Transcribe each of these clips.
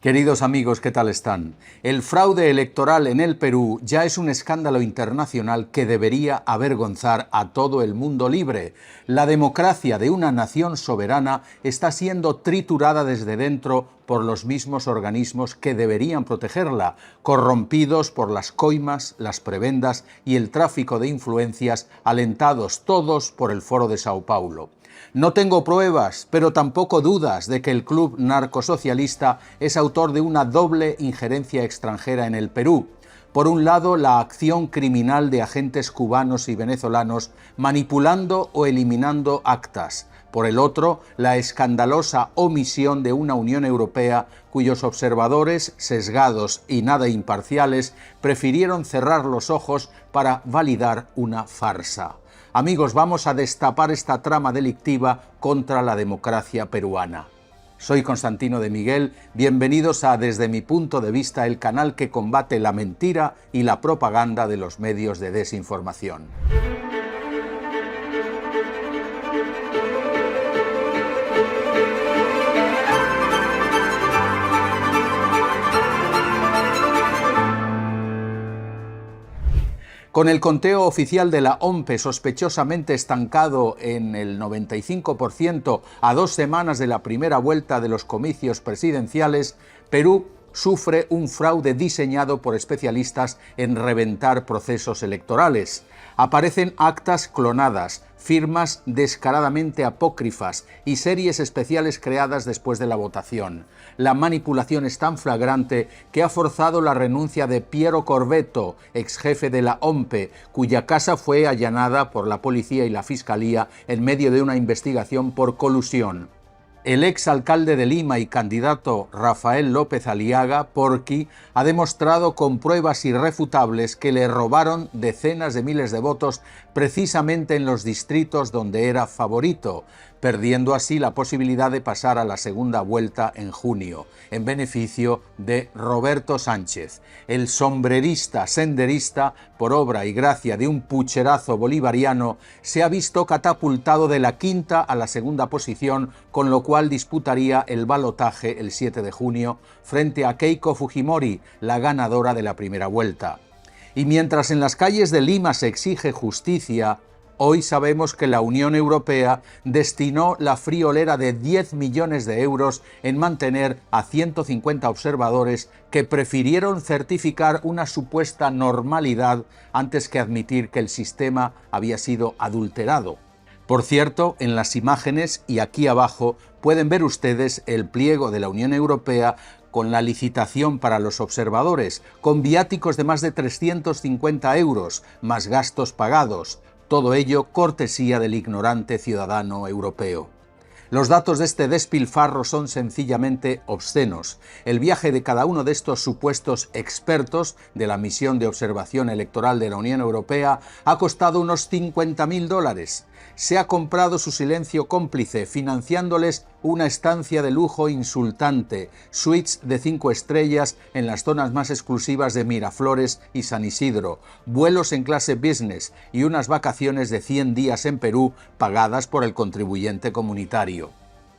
Queridos amigos, ¿qué tal están? El fraude electoral en el Perú ya es un escándalo internacional que debería avergonzar a todo el mundo libre. La democracia de una nación soberana está siendo triturada desde dentro por los mismos organismos que deberían protegerla, corrompidos por las coimas, las prebendas y el tráfico de influencias, alentados todos por el Foro de Sao Paulo. No tengo pruebas, pero tampoco dudas de que el club narcosocialista es autor de una doble injerencia extranjera en el Perú. Por un lado, la acción criminal de agentes cubanos y venezolanos manipulando o eliminando actas. Por el otro, la escandalosa omisión de una Unión Europea cuyos observadores, sesgados y nada imparciales, prefirieron cerrar los ojos para validar una farsa. Amigos, vamos a destapar esta trama delictiva contra la democracia peruana. Soy Constantino de Miguel, bienvenidos a Desde mi punto de vista, el canal que combate la mentira y la propaganda de los medios de desinformación. Con el conteo oficial de la OMPE sospechosamente estancado en el 95% a 2 semanas de la primera vuelta de los comicios presidenciales, Perú sufre un fraude diseñado por especialistas en reventar procesos electorales. Aparecen actas clonadas, firmas descaradamente apócrifas y series especiales creadas después de la votación. La manipulación es tan flagrante que ha forzado la renuncia de Piero Corvetto, ex jefe de la OMPE, cuya casa fue allanada por la policía y la fiscalía en medio de una investigación por colusión. El exalcalde de Lima y candidato Rafael López Aliaga, Porky, ha demostrado con pruebas irrefutables que le robaron decenas de miles de votos precisamente en los distritos donde era favorito, perdiendo así la posibilidad de pasar a la segunda vuelta en junio, en beneficio de Roberto Sánchez. El sombrerista senderista, por obra y gracia de un pucherazo bolivariano, se ha visto catapultado de la quinta a la segunda posición, con lo cual disputaría el balotaje el 7 de junio frente a Keiko Fujimori, la ganadora de la primera vuelta. Y mientras en las calles de Lima se exige justicia, hoy sabemos que la Unión Europea destinó la friolera de 10 millones de euros en mantener a 150 observadores que prefirieron certificar una supuesta normalidad antes que admitir que el sistema había sido adulterado. Por cierto, en las imágenes y aquí abajo pueden ver ustedes el pliego de la Unión Europea con la licitación para los observadores, con viáticos de más de 350 euros, más gastos pagados. Todo ello cortesía del ignorante ciudadano europeo. Los datos de este despilfarro son sencillamente obscenos. El viaje de cada uno de estos supuestos expertos de la misión de observación electoral de la Unión Europea ha costado unos $50.000. Se ha comprado su silencio cómplice, financiándoles una estancia de lujo insultante, suites de 5 estrellas en las zonas más exclusivas de Miraflores y San Isidro, vuelos en clase business y unas vacaciones de 100 días en Perú pagadas por el contribuyente comunitario.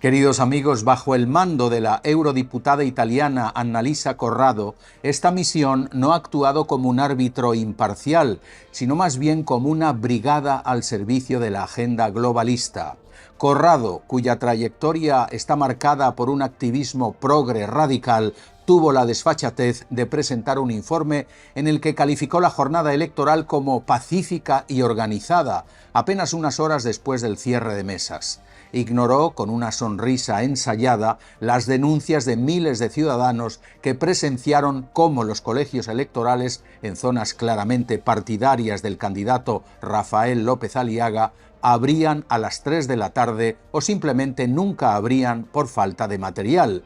Queridos amigos, bajo el mando de la eurodiputada italiana Annalisa Corrado, esta misión no ha actuado como un árbitro imparcial, sino más bien como una brigada al servicio de la agenda globalista. Corrado, cuya trayectoria está marcada por un activismo progre radical, tuvo la desfachatez de presentar un informe en el que calificó la jornada electoral como pacífica y organizada, apenas unas horas después del cierre de mesas. Ignoró con una sonrisa ensayada las denuncias de miles de ciudadanos que presenciaron cómo los colegios electorales en zonas claramente partidarias del candidato Rafael López Aliaga abrían a las 3 de la tarde o simplemente nunca abrían por falta de material.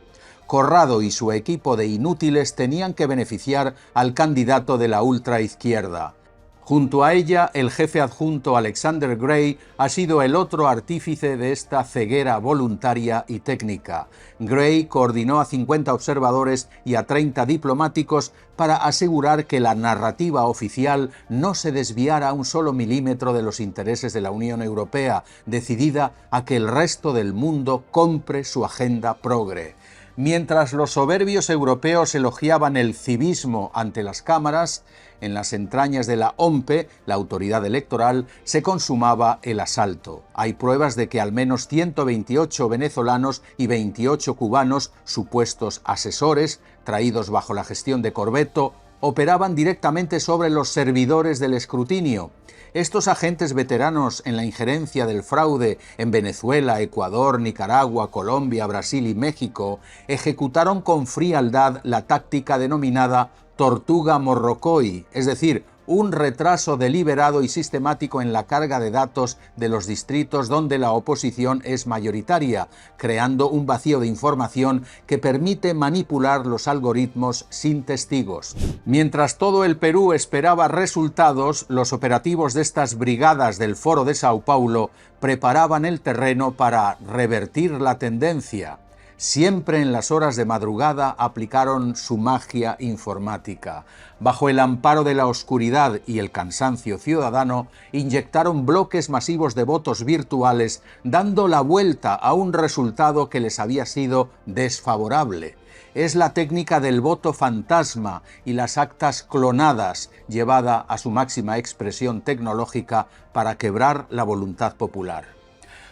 Corrado y su equipo de inútiles tenían que beneficiar al candidato de la ultraizquierda. Junto a ella, el jefe adjunto Alexander Gray ha sido el otro artífice de esta ceguera voluntaria y técnica. Gray coordinó a 50 observadores y a 30 diplomáticos para asegurar que la narrativa oficial no se desviara un solo milímetro de los intereses de la Unión Europea, decidida a que el resto del mundo compre su agenda progre. Mientras los soberbios europeos elogiaban el civismo ante las cámaras, en las entrañas de la OMPE, la autoridad electoral, se consumaba el asalto. Hay pruebas de que al menos 128 venezolanos y 28 cubanos, supuestos asesores, traídos bajo la gestión de Corvetto, operaban directamente sobre los servidores del escrutinio. Estos agentes veteranos en la injerencia del fraude en Venezuela, Ecuador, Nicaragua, Colombia, Brasil y México ejecutaron con frialdad la táctica denominada tortuga morrocoy, es decir, un retraso deliberado y sistemático en la carga de datos de los distritos donde la oposición es mayoritaria, creando un vacío de información que permite manipular los algoritmos sin testigos. Mientras todo el Perú esperaba resultados, los operativos de estas brigadas del Foro de Sao Paulo preparaban el terreno para revertir la tendencia. Siempre en las horas de madrugada aplicaron su magia informática. Bajo el amparo de la oscuridad y el cansancio ciudadano, inyectaron bloques masivos de votos virtuales, dando la vuelta a un resultado que les había sido desfavorable. Es la técnica del voto fantasma y las actas clonadas, llevada a su máxima expresión tecnológica para quebrar la voluntad popular.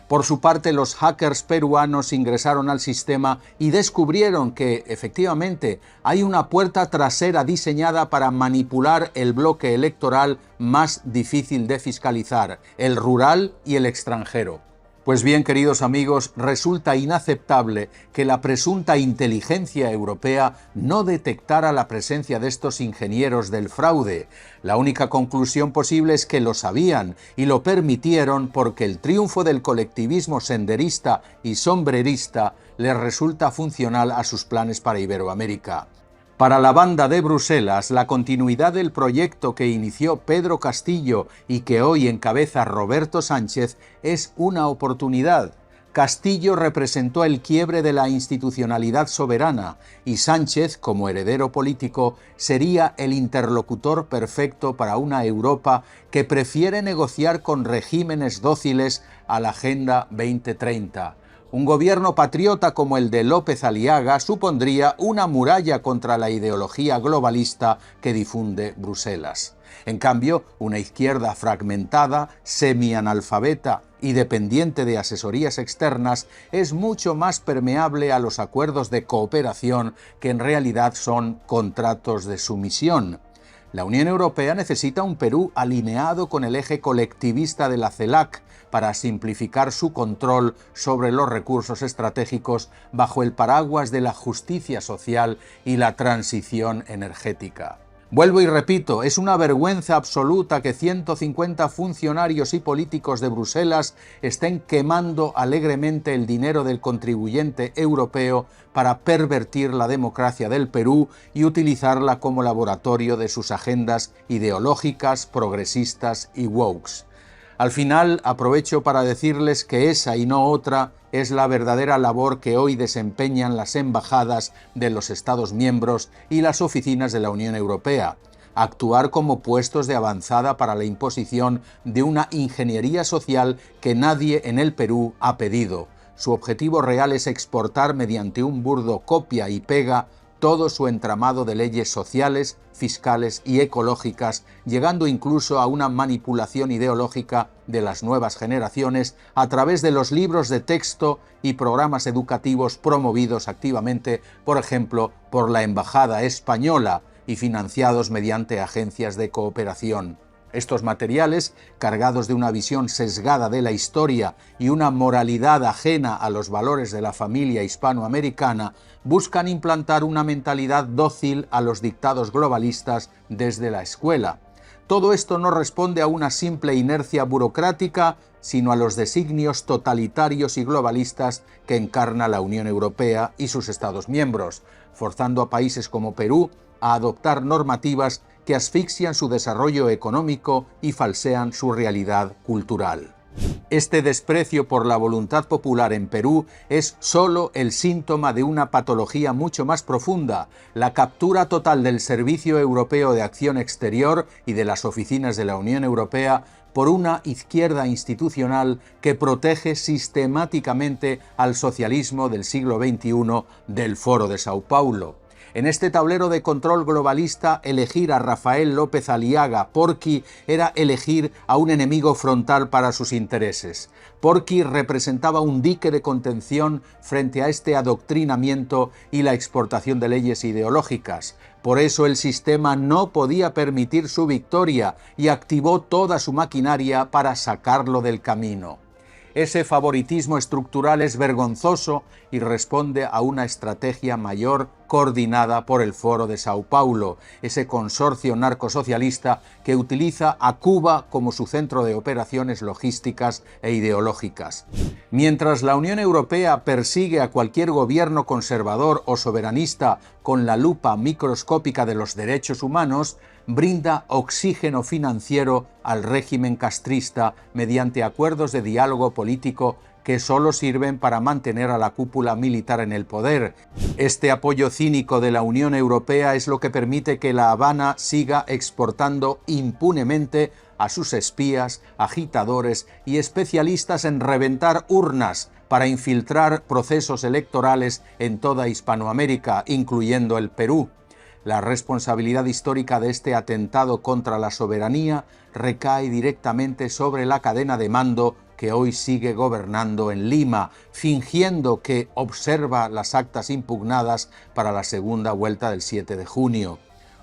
Por su parte, los hackers peruanos ingresaron al sistema y descubrieron que, efectivamente, hay una puerta trasera diseñada para manipular el bloque electoral más difícil de fiscalizar, el rural y el extranjero. Pues bien, queridos amigos, resulta inaceptable que la presunta inteligencia europea no detectara la presencia de estos ingenieros del fraude. La única conclusión posible es que lo sabían y lo permitieron porque el triunfo del colectivismo senderista y sombrerista les resulta funcional a sus planes para Iberoamérica. Para la banda de Bruselas, la continuidad del proyecto que inició Pedro Castillo y que hoy encabeza Roberto Sánchez es una oportunidad. Castillo representó el quiebre de la institucionalidad soberana y Sánchez, como heredero político, sería el interlocutor perfecto para una Europa que prefiere negociar con regímenes dóciles a la Agenda 2030. Un gobierno patriota como el de López Aliaga supondría una muralla contra la ideología globalista que difunde Bruselas. En cambio, una izquierda fragmentada, semianalfabeta y dependiente de asesorías externas es mucho más permeable a los acuerdos de cooperación que en realidad son contratos de sumisión. La Unión Europea necesita un Perú alineado con el eje colectivista de la CELAC para simplificar su control sobre los recursos estratégicos bajo el paraguas de la justicia social y la transición energética. Vuelvo y repito, es una vergüenza absoluta que 150 funcionarios y políticos de Bruselas estén quemando alegremente el dinero del contribuyente europeo para pervertir la democracia del Perú y utilizarla como laboratorio de sus agendas ideológicas, progresistas y wokes. Al final, aprovecho para decirles que esa y no otra es la verdadera labor que hoy desempeñan las embajadas de los Estados miembros y las oficinas de la Unión Europea: actuar como puestos de avanzada para la imposición de una ingeniería social que nadie en el Perú ha pedido. Su objetivo real es exportar mediante un burdo copia y pega todo su entramado de leyes sociales, fiscales y ecológicas, llegando incluso a una manipulación ideológica de las nuevas generaciones a través de los libros de texto y programas educativos promovidos activamente, por ejemplo, por la Embajada Española y financiados mediante agencias de cooperación. Estos materiales, cargados de una visión sesgada de la historia y una moralidad ajena a los valores de la familia hispanoamericana, buscan implantar una mentalidad dócil a los dictados globalistas desde la escuela. Todo esto no responde a una simple inercia burocrática, sino a los designios totalitarios y globalistas que encarna la Unión Europea y sus Estados miembros, forzando a países como Perú a adoptar normativas que asfixian su desarrollo económico y falsean su realidad cultural. Este desprecio por la voluntad popular en Perú es solo el síntoma de una patología mucho más profunda: la captura total del Servicio Europeo de Acción Exterior y de las oficinas de la Unión Europea por una izquierda institucional que protege sistemáticamente al socialismo del siglo XXI del Foro de Sao Paulo. En este tablero de control globalista, elegir a Rafael López Aliaga, Porky, era elegir a un enemigo frontal para sus intereses. Porky representaba un dique de contención frente a este adoctrinamiento y la exportación de leyes ideológicas. Por eso el sistema no podía permitir su victoria y activó toda su maquinaria para sacarlo del camino. Ese favoritismo estructural es vergonzoso y responde a una estrategia mayor coordinada por el Foro de Sao Paulo, ese consorcio narcosocialista que utiliza a Cuba como su centro de operaciones logísticas e ideológicas. Mientras la Unión Europea persigue a cualquier gobierno conservador o soberanista con la lupa microscópica de los derechos humanos, brinda oxígeno financiero al régimen castrista mediante acuerdos de diálogo político que solo sirven para mantener a la cúpula militar en el poder. Este apoyo cínico de la Unión Europea es lo que permite que La Habana siga exportando impunemente a sus espías, agitadores y especialistas en reventar urnas para infiltrar procesos electorales en toda Hispanoamérica, incluyendo el Perú. La responsabilidad histórica de este atentado contra la soberanía recae directamente sobre la cadena de mando que hoy sigue gobernando en Lima, fingiendo que observa las actas impugnadas para la segunda vuelta del 7 de junio.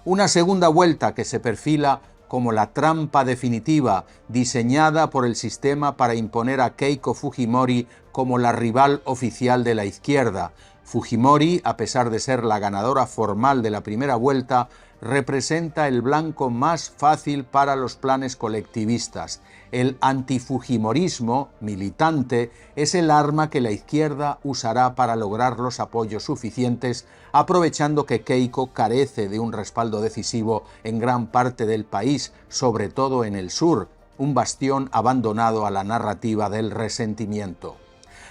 Una segunda vuelta que se perfila como la trampa definitiva diseñada por el sistema para imponer a Keiko Fujimori como la rival oficial de la izquierda. Fujimori, a pesar de ser la ganadora formal de la primera vuelta, representa el blanco más fácil para los planes colectivistas. El antifujimorismo militante es el arma que la izquierda usará para lograr los apoyos suficientes, aprovechando que Keiko carece de un respaldo decisivo en gran parte del país, sobre todo en el sur, un bastión abandonado a la narrativa del resentimiento.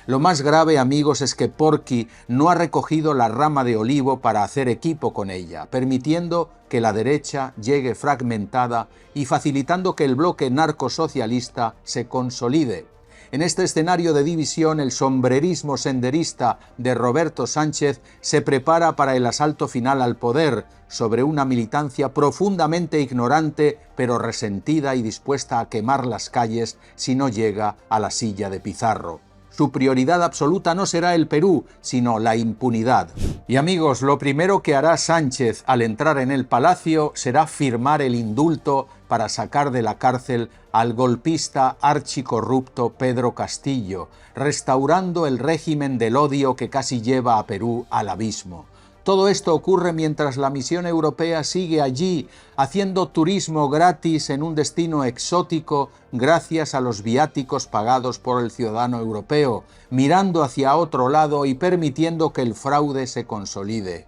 Lo más grave, amigos, es que Porky no ha recogido la rama de olivo para hacer equipo con ella, permitiendo que la derecha llegue fragmentada y facilitando que el bloque narcosocialista se consolide. En este escenario de división, el sombrerismo senderista de Roberto Sánchez se prepara para el asalto final al poder sobre una militancia profundamente ignorante, pero resentida y dispuesta a quemar las calles si no llega a la silla de Pizarro. Su prioridad absoluta no será el Perú, sino la impunidad. Y amigos, lo primero que hará Sánchez al entrar en el palacio será firmar el indulto para sacar de la cárcel al golpista archicorrupto Pedro Castillo, restaurando el régimen del odio que casi lleva a Perú al abismo. Todo esto ocurre mientras la misión europea sigue allí, haciendo turismo gratis en un destino exótico gracias a los viáticos pagados por el ciudadano europeo, mirando hacia otro lado y permitiendo que el fraude se consolide.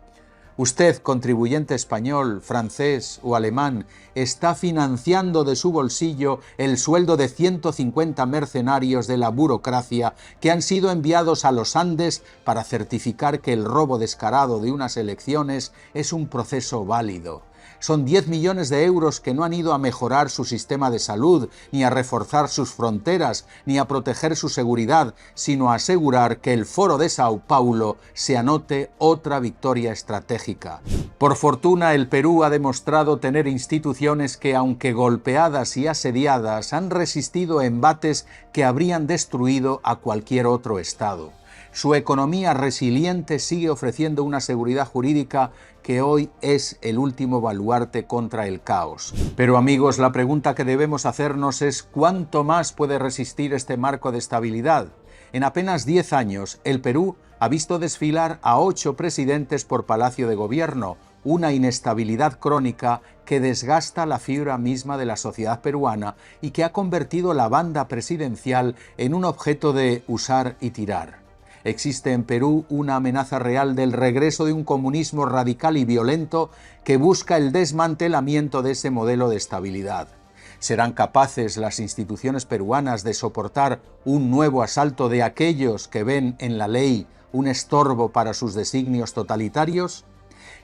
Usted, contribuyente español, francés o alemán, está financiando de su bolsillo el sueldo de 150 mercenarios de la burocracia que han sido enviados a los Andes para certificar que el robo descarado de unas elecciones es un proceso válido. Son 10 millones de euros que no han ido a mejorar su sistema de salud, ni a reforzar sus fronteras, ni a proteger su seguridad, sino a asegurar que el Foro de Sao Paulo se anote otra victoria estratégica. Por fortuna, el Perú ha demostrado tener instituciones que, aunque golpeadas y asediadas, han resistido embates que habrían destruido a cualquier otro Estado. Su economía resiliente sigue ofreciendo una seguridad jurídica que hoy es el último baluarte contra el caos. Pero amigos, la pregunta que debemos hacernos es ¿cuánto más puede resistir este marco de estabilidad? En apenas 10 años, el Perú ha visto desfilar a 8 presidentes por Palacio de Gobierno, una inestabilidad crónica que desgasta la fibra misma de la sociedad peruana y que ha convertido la banda presidencial en un objeto de usar y tirar. Existe en Perú una amenaza real del regreso de un comunismo radical y violento que busca el desmantelamiento de ese modelo de estabilidad. ¿Serán capaces las instituciones peruanas de soportar un nuevo asalto de aquellos que ven en la ley un estorbo para sus designios totalitarios?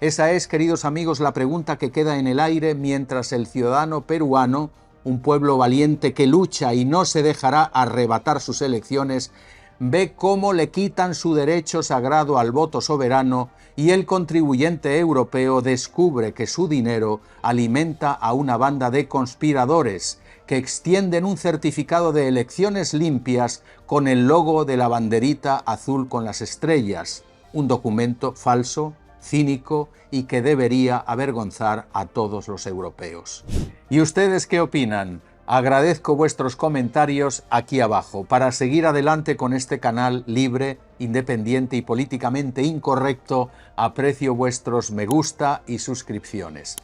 Esa es, queridos amigos, la pregunta que queda en el aire mientras el ciudadano peruano un pueblo valiente que lucha y no se dejará arrebatar sus elecciones, ve cómo le quitan su derecho sagrado al voto soberano y el contribuyente europeo descubre que su dinero alimenta a una banda de conspiradores que extienden un certificado de elecciones limpias con el logo de la banderita azul con las estrellas, un documento falso, cínico y que debería avergonzar a todos los europeos. ¿Y ustedes qué opinan? Agradezco vuestros comentarios aquí abajo. Para seguir adelante con este canal libre, independiente y políticamente incorrecto, aprecio vuestros me gusta y suscripciones.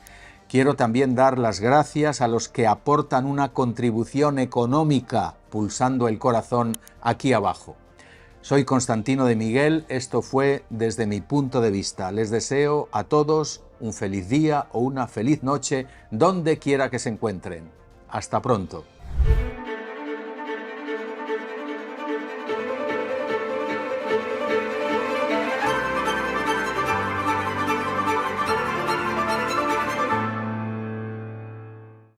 Quiero también dar las gracias a los que aportan una contribución económica pulsando el corazón aquí abajo. Soy Constantino de Miguel, esto fue Desde mi punto de vista. Les deseo a todos un feliz día o una feliz noche donde quiera que se encuentren. Hasta pronto.